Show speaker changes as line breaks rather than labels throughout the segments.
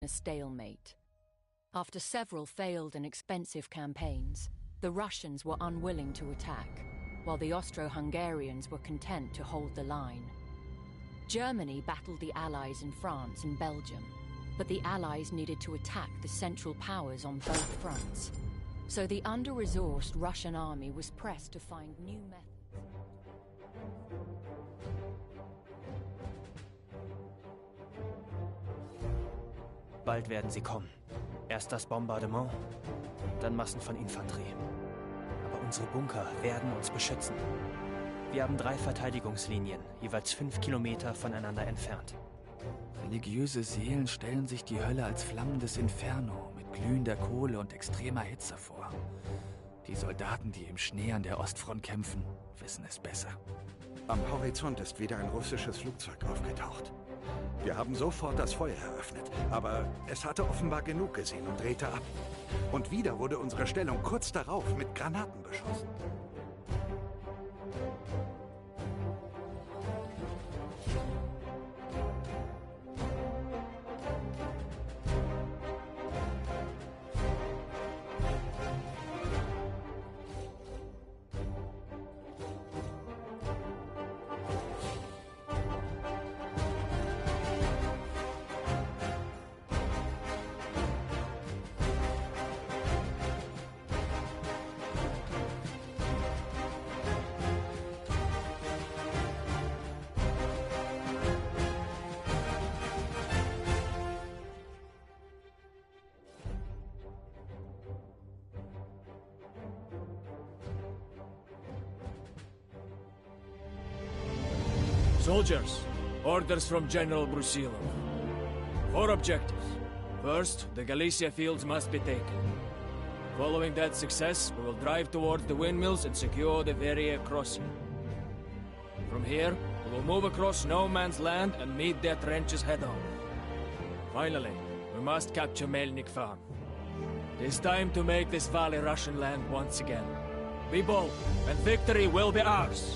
stalemate. After several failed and expensive campaigns, the Russians were unwilling to attack, while the Austro-Hungarians were content to hold the line. Germany battled the Allies in France and Belgium, but the Allies needed to attack the Central Powers on both fronts. So the under-resourced Russian army was pressed to find new methods.
Bald werden sie kommen. Erst das Bombardement, dann Massen von Infanterie. Aber unsere Bunker werden uns beschützen. Wir haben 3 Verteidigungslinien, jeweils 5 Kilometer voneinander entfernt.
Religiöse Seelen stellen sich die Hölle als flammendes Inferno mit glühender Kohle und extremer Hitze vor. Die Soldaten, die im Schnee an der Ostfront kämpfen, wissen es besser.
Am Horizont ist wieder ein russisches Flugzeug aufgetaucht. Wir haben sofort das Feuer eröffnet, aber es hatte offenbar genug gesehen und drehte ab. Und wieder wurde unsere Stellung kurz darauf mit Granaten beschossen.
Soldiers, orders from General Brusilov. 4 objectives. First, the Galicia fields must be taken. Following that success, we will drive towards the windmills and secure the Veria crossing. From here, we will move across no man's land and meet their trenches head-on. Finally, we must capture Melnik Farm. It is time to make this valley Russian land once again. Be bold, and victory will be ours!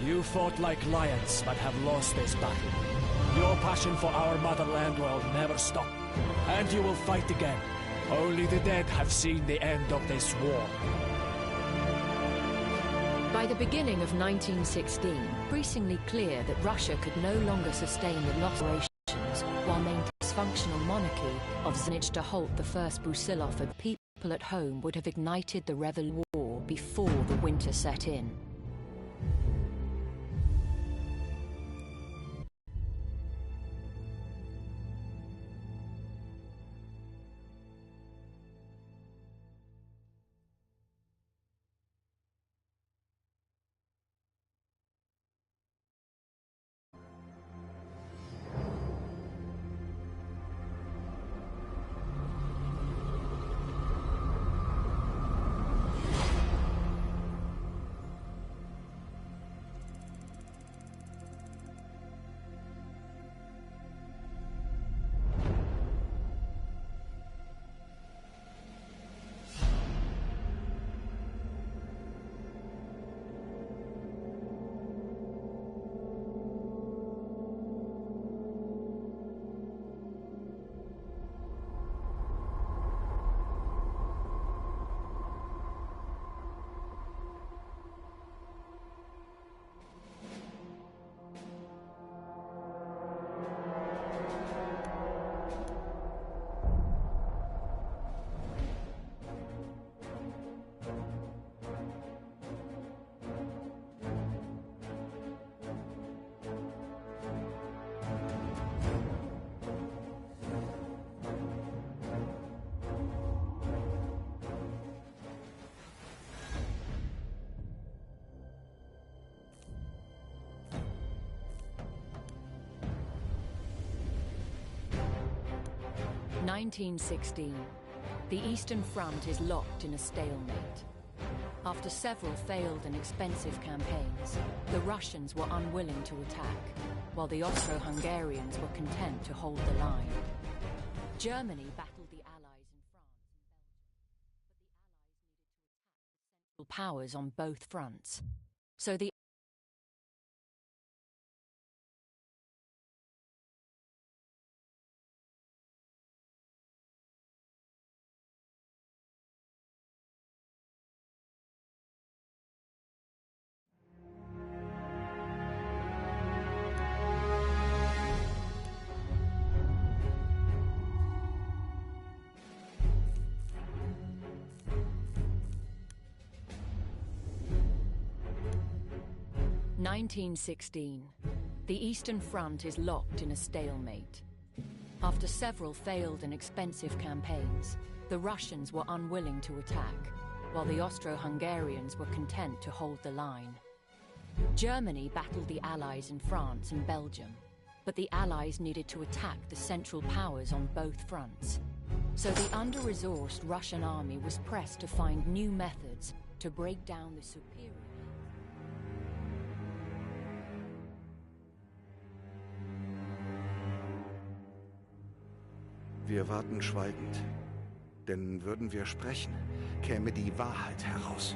You fought like lions, but have lost this battle. Your passion for our motherland will never stop. And you will fight again. Only the dead have seen the end of this war.
By the beginning of 1916, increasingly clear that Russia could no longer sustain the lost operations while maintaining a dysfunctional monarchy of Zenich to halt the first Brusilov, and people at home would have ignited the Revolution war before the winter set in. 1916. The Eastern Front is locked in a stalemate. After several failed and expensive campaigns, the Russians were unwilling to attack, while the Austro-Hungarians were content to hold the line. Germany battled the Allies in France and Belgium, but the Allies needed to attack the Central Powers on both fronts. So the (1916). The Eastern Front is locked in a stalemate. After several failed and expensive campaigns, the Russians were unwilling to attack, while the Austro-Hungarians were content to hold the line. Germany battled the Allies in France and Belgium, but the Allies needed to attack the Central Powers on both fronts. So the under-resourced Russian army was pressed to find new methods to break down the superior.
Wir warten schweigend. Denn würden wir sprechen, käme die Wahrheit heraus.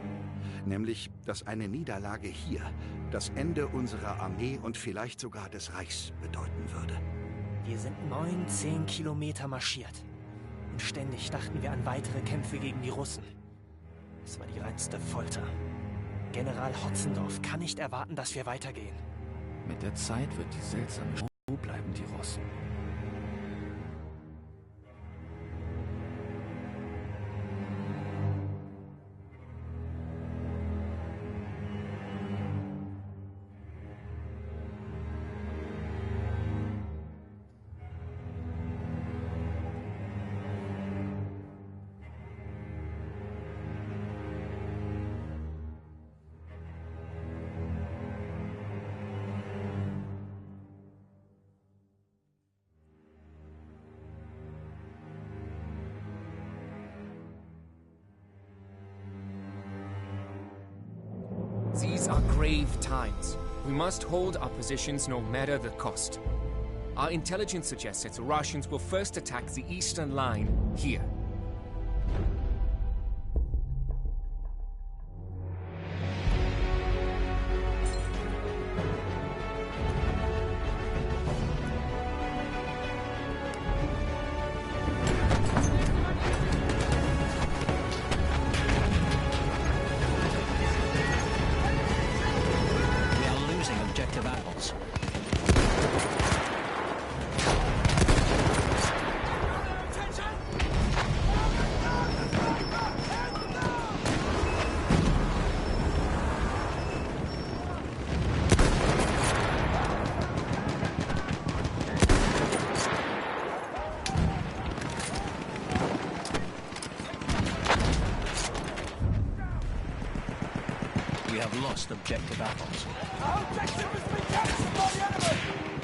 Nämlich, dass eine Niederlage hier das Ende unserer Armee und vielleicht sogar des Reichs bedeuten würde.
Wir sind 9-10 Kilometer marschiert. Und ständig dachten wir an weitere Kämpfe gegen die Russen. Es war die reinste Folter. General Hotzendorf kann nicht erwarten, dass wir weitergehen.
Mit der Zeit wird die seltsame Ruhe bleiben, die Russen.
These are grave times. We must hold our positions no matter the cost. Our intelligence suggests that the Russians will first attack the eastern line here.
We have lost objective apples.
Our objective has been captured by the enemy!